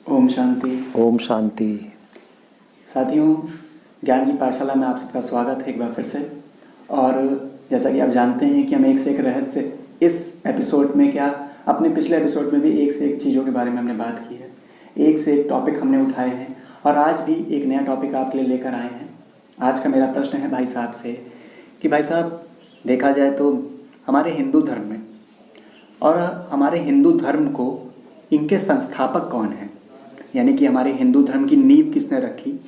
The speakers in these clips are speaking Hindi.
ओम शांति। ओम शांति। साथियों, ज्ञान की पाठशाला में आप सबका स्वागत है एक बार फिर से। और जैसा कि आप जानते हैं कि हम एक से एक रहस्य इस एपिसोड में क्या, अपने पिछले एपिसोड में भी एक से एक चीज़ों के बारे में हमने बात की है, एक से एक टॉपिक हमने उठाए हैं और आज भी एक नया टॉपिक आपके लिए लेकर आए हैं। आज का मेरा प्रश्न है भाई साहब से कि भाई साहब, देखा जाए तो हमारे हिंदू धर्म में और हमारे हिंदू धर्म को इनके संस्थापक कौन हैं, यानी कि हमारे हिंदू धर्म की नींव किसने रखी,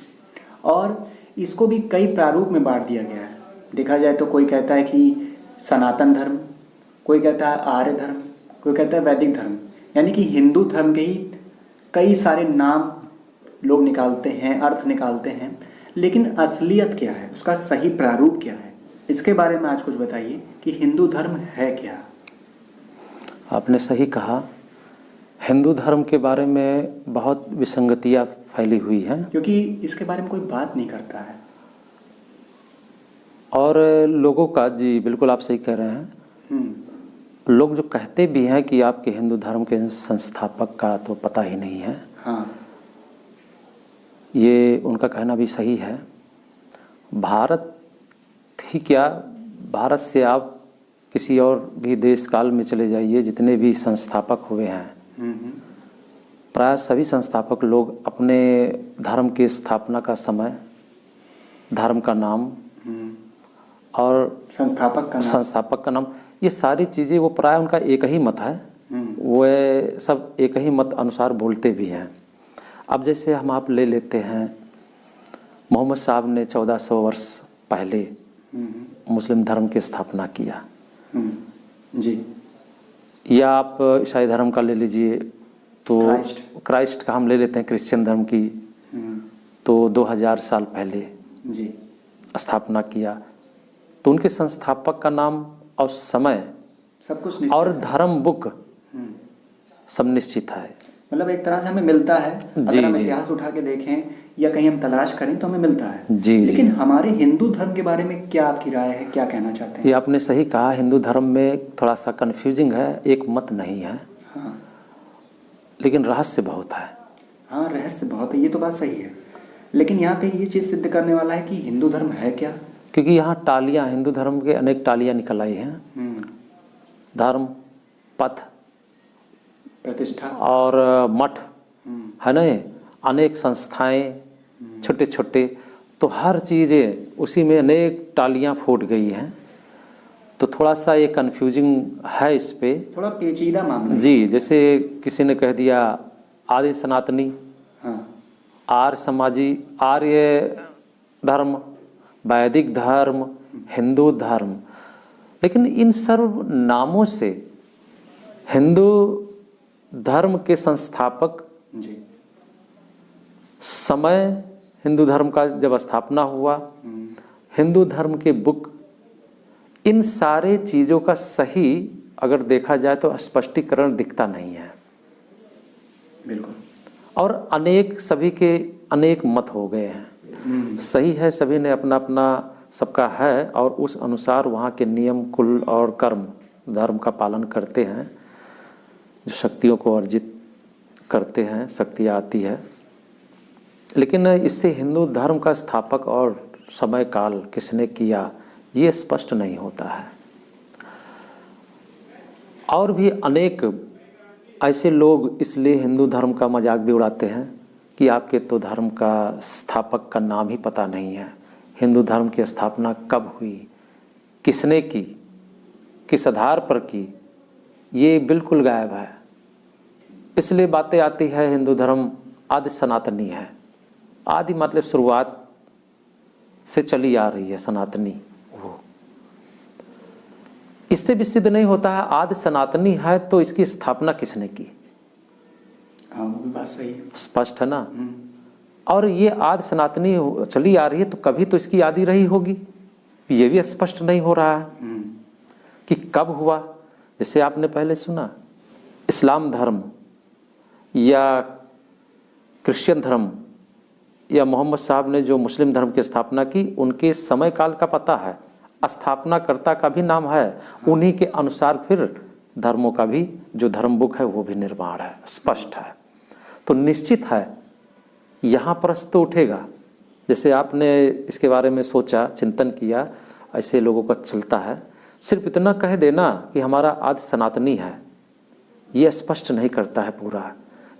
और इसको भी कई प्रारूप में बांट दिया गया है। देखा जाए तो कोई कहता है कि सनातन धर्म, कोई कहता है आर्य धर्म, कोई कहता है वैदिक धर्म, यानी कि हिंदू धर्म के ही कई सारे नाम लोग निकालते हैं, अर्थ निकालते हैं, लेकिन असलियत क्या है, उसका सही प्रारूप क्या है, इसके बारे में आज कुछ बताइए कि हिंदू धर्म है क्या। आपने सही कहा, हिंदू धर्म के बारे में बहुत विसंगतियाँ फैली हुई हैं, क्योंकि इसके बारे में कोई बात नहीं करता है और लोगों का, जी बिल्कुल आप सही कह रहे हैं, लोग जो कहते भी हैं कि आपके हिंदू धर्म के संस्थापक का तो पता ही नहीं है। हाँ, ये उनका कहना भी सही है। भारत ही क्या, भारत से आप किसी और भी देश काल में चले जाइए, जितने भी संस्थापक हुए हैं, प्राय सभी संस्थापक लोग अपने धर्म की स्थापना का समय, धर्म का नाम और संस्थापक का नाम, ये सारी चीज़ें वो प्राय उनका एक ही मत है, वो सब एक ही मत अनुसार बोलते भी हैं। अब जैसे हम आप ले लेते हैं, मोहम्मद साहब ने 1400 वर्ष पहले मुस्लिम धर्म की स्थापना किया जी, या आप ईसाई धर्म का ले लीजिए तो क्राइस्ट का हम ले लेते हैं, क्रिश्चियन धर्म की तो 2000 साल पहले जी स्थापना किया। तो उनके संस्थापक का नाम और समय सब कुछ और धर्म बुक सब निश्चित है। मतलब एक तरह से हमें मिलता है, जी, अगर हम जी। इतिहास उठा के देखें या कहीं हम तलाश करें तो हमें मिलता है। जी, लेकिन जी। हमारे हिंदू धर्म के बारे में क्या आपकी राय है, क्या कहना चाहते हैं? ये आपने सही कहा, हिंदू धर्म में थोड़ा सा कन्फ्यूजिंग है, एक मत नहीं है। हाँ, लेकिन रहस्य बहुत है। हाँ, रहस्य बहुत है, ये तो बात सही है। लेकिन यहाँ पे ये चीज़ सिद्ध करने वाला है कि हिंदू धर्म है क्या, क्योंकि यहाँ टालियाँ, हिंदू धर्म के अनेक टालियाँ निकल आई हैं। धर्म, पथ, प्रतिष्ठा और मठ है ना, अनेक संस्थाएं छोटे छोटे, तो हर चीज़ें उसी में अनेक टालियाँ फूट गई हैं। तो थोड़ा सा ये कन्फ्यूजिंग है, इस पे थोड़ा पेचीदा मामला जी। जैसे किसी ने कह दिया आदि सनातनी, हाँ, आर्य समाजी, आर्य धर्म, वैदिक धर्म, हिंदू धर्म, लेकिन इन सर्व नामों से हिंदू धर्म के संस्थापक, जी, समय हिंदू धर्म का जब स्थापना हुआ, हिंदू धर्म के बुक, इन सारे चीज़ों का सही अगर देखा जाए तो स्पष्टीकरण दिखता नहीं है। बिल्कुल। और अनेक, सभी के अनेक मत हो गए हैं। सही है, सभी ने अपना अपना सबका है और उस अनुसार वहाँ के नियम, कुल और कर्म धर्म का पालन करते हैं, जो शक्तियों को अर्जित करते हैं, शक्तियाँ आती है। लेकिन इससे हिंदू धर्म का स्थापक और समय काल किसने किया, ये स्पष्ट नहीं होता है। और भी अनेक ऐसे लोग इसलिए हिंदू धर्म का मजाक भी उड़ाते हैं कि आपके तो धर्म का स्थापक का नाम ही पता नहीं है, हिंदू धर्म की स्थापना कब हुई, किसने की, किस आधार पर की, ये बिल्कुल गायब है। इसलिए बातें आती है हिंदू धर्म आदि सनातनी है। आदि मतलब शुरुआत से चली आ रही है सनातनी, वो इससे भी सिद्ध नहीं होता है। आदि सनातनी है तो इसकी स्थापना किसने की? हाँ, वो भी बात सही है, स्पष्ट है ना। और ये आदि सनातनी चली आ रही है तो कभी तो इसकी आदि रही होगी, ये भी स्पष्ट नहीं हो रहा है कि कब हुआ। जैसे आपने पहले सुना, इस्लाम धर्म या क्रिश्चियन धर्म या मोहम्मद साहब ने जो मुस्लिम धर्म की स्थापना की, उनके समय काल का पता है, स्थापनाकर्ता का भी नाम है, उन्हीं के अनुसार फिर धर्मों का भी जो धर्म बुक है वो भी निर्माण है, स्पष्ट है। तो निश्चित है यहाँ प्रश्न तो उठेगा। जैसे आपने इसके बारे में सोचा, चिंतन किया, ऐसे लोगों का चलता है। सिर्फ इतना कह देना कि हमारा आदि सनातनी है, ये स्पष्ट नहीं करता है पूरा।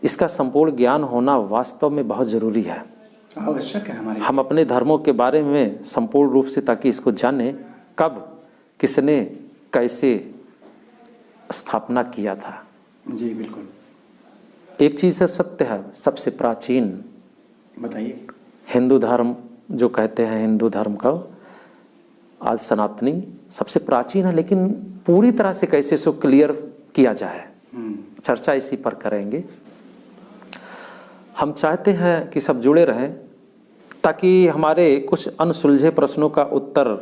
इसका संपूर्ण ज्ञान होना वास्तव में बहुत ज़रूरी है, आवश्यक है हमारे। हम अपने धर्मों के बारे में संपूर्ण रूप से, ताकि इसको जाने कब किसने कैसे स्थापना किया था। जी बिल्कुल। एक चीज़ है, सत्य है, सबसे प्राचीन बताइए। हिंदू धर्म जो कहते हैं, हिंदू धर्म का आज सनातनी सबसे प्राचीन है, लेकिन पूरी तरह से कैसे इसको क्लियर किया जाए, चर्चा इसी पर करेंगे। हम चाहते हैं कि सब जुड़े रहें, ताकि हमारे कुछ अनसुलझे प्रश्नों का उत्तर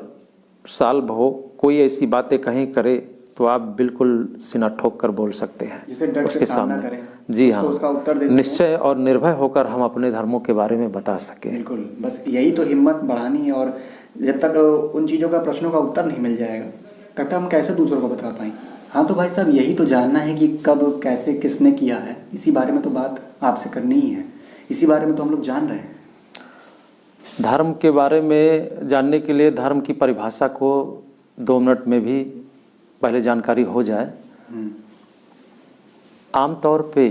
सॉल्व हो। कोई ऐसी बातें कहीं करे तो आप बिल्कुल सीना ठोक कर बोल सकते हैं जिसे डट उसके के सामना सामने। करें, जी हाँ, उसका उत्तर दे सकें। निश्चय और निर्भय होकर हम अपने धर्मों के बारे में बता सकें। बिल्कुल, बस यही तो हिम्मत बढ़ानी है। और जब तक उन चीज़ों का, प्रश्नों का उत्तर नहीं मिल जाएगा, तब तक हम कैसे दूसरों को बता पाएँ। हाँ तो भाई साहब, यही तो जानना है कि कब, कैसे, किसने किया है, इसी बारे में तो बात आपसे करनी ही है। इसी बारे में तो हम लोग जान रहे हैं। धर्म के बारे में जानने के लिए धर्म की परिभाषा को 2 मिनट में भी पहले जानकारी हो जाए। आमतौर पे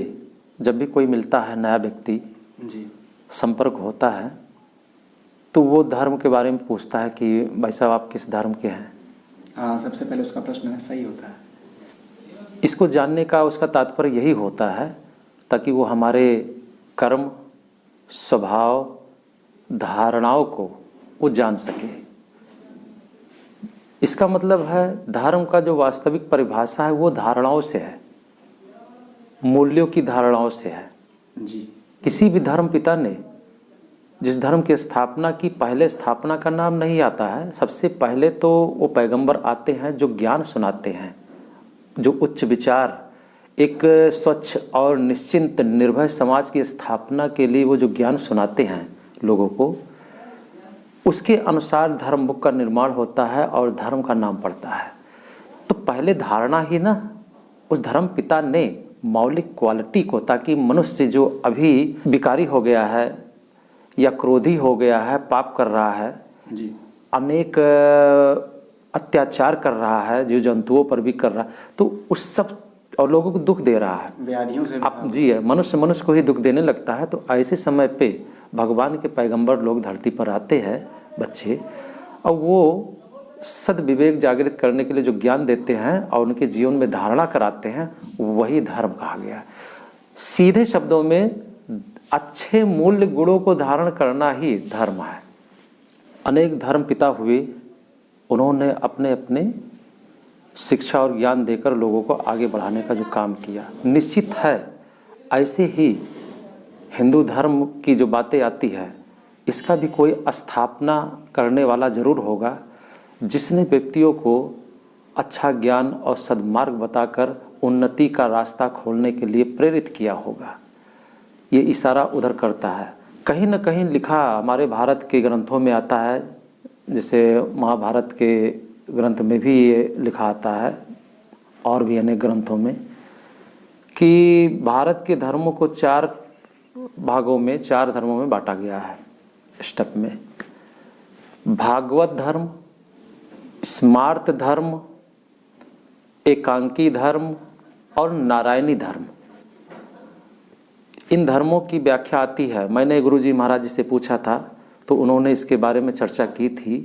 जब भी कोई मिलता है, नया व्यक्ति जी संपर्क होता है, तो वो धर्म के बारे में पूछता है कि भाई साहब आप किस धर्म के हैं। हाँ, सबसे पहले उसका प्रश्न सही होता है। इसको जानने का उसका तात्पर्य यही होता है ताकि वो हमारे कर्म, स्वभाव, धारणाओं को वो जान सके। इसका मतलब है धर्म का जो वास्तविक परिभाषा है वो धारणाओं से है, मूल्यों की धारणाओं से है। जी। किसी भी धर्म पिता ने जिस धर्म की स्थापना की, पहले स्थापना का नाम नहीं आता है। सबसे पहले तो वो पैगंबर आते हैं जो ज्ञान सुनाते हैं, जो उच्च विचार, एक स्वच्छ और निश्चिंत निर्भय समाज की स्थापना के लिए वो जो ज्ञान सुनाते हैं लोगों को, उसके अनुसार धर्म बुक का निर्माण होता है और धर्म का नाम पड़ता है। तो पहले धारणा ही ना उस धर्म पिता ने मौलिक क्वालिटी को, ताकि मनुष्य जो अभी विकारी हो गया है या क्रोधी हो गया है, पाप कर रहा है जी, अनेक अत्याचार कर रहा है, जीव जंतुओं पर भी कर रहा है, तो उस सब और लोगों को दुख दे रहा है, व्याधियों से आप जी है, मनुष्य को ही दुख देने लगता है। तो ऐसे समय पे भगवान के पैगंबर लोग धरती पर आते हैं, बच्चे, और वो सद विवेक जागृत करने के लिए जो ज्ञान देते हैं और उनके जीवन में धारणा कराते हैं, वही धर्म कहा गया है। सीधे शब्दों में अच्छे मूल्य गुणों को धारण करना ही धर्म है। अनेक धर्म पिता हुए, उन्होंने अपने अपने शिक्षा और ज्ञान देकर लोगों को आगे बढ़ाने का जो काम किया। निश्चित है ऐसे ही हिंदू धर्म की जो बातें आती है, इसका भी कोई स्थापना करने वाला जरूर होगा, जिसने व्यक्तियों को अच्छा ज्ञान और सद्मार्ग बताकर उन्नति का रास्ता खोलने के लिए प्रेरित किया होगा। ये इशारा उधर करता है। कहीं न कहीं लिखा हमारे भारत के ग्रंथों में आता है, जैसे महाभारत के ग्रंथ में भी ये लिखा आता है और भी अनेक ग्रंथों में, कि भारत के धर्मों को 4 भागों में, 4 धर्मों में बांटा गया है। स्टेप में भागवत धर्म, स्मार्त धर्म, एकांकी धर्म और नारायणी धर्म। इन धर्मों की व्याख्या आती है। मैंने गुरुजी महाराज जी से पूछा था तो उन्होंने इसके बारे में चर्चा की थी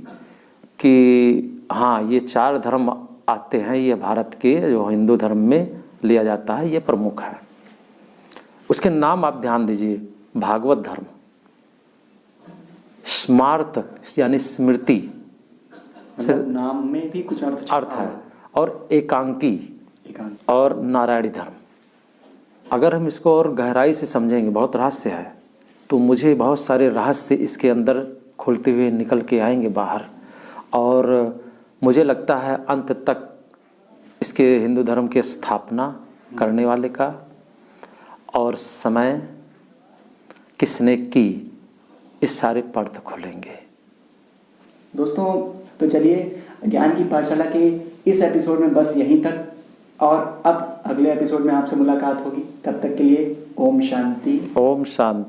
कि हाँ, ये 4 धर्म आते हैं, ये भारत के जो हिंदू धर्म में लिया जाता है, ये प्रमुख है। उसके नाम आप ध्यान दीजिए, भागवत धर्म, स्मार्त यानी स्मृति, मतलब नाम में भी कुछ अर्थ है, और एकांकी और नारायणी धर्म। अगर हम इसको और गहराई से समझेंगे, बहुत रहस्य है, तो मुझे बहुत सारे रहस्य इसके अंदर खुलते हुए निकल के आएंगे बाहर। और मुझे लगता है अंत तक इसके हिंदू धर्म की स्थापना करने वाले का और समय किसने की, इस सारे पर्द खुलेंगे। दोस्तों, तो चलिए ज्ञान की पाठशाला के इस एपिसोड में बस यहीं तक। और अब अगले एपिसोड में आपसे मुलाकात होगी। तब तक के लिए ओम शांति। ओम शांति।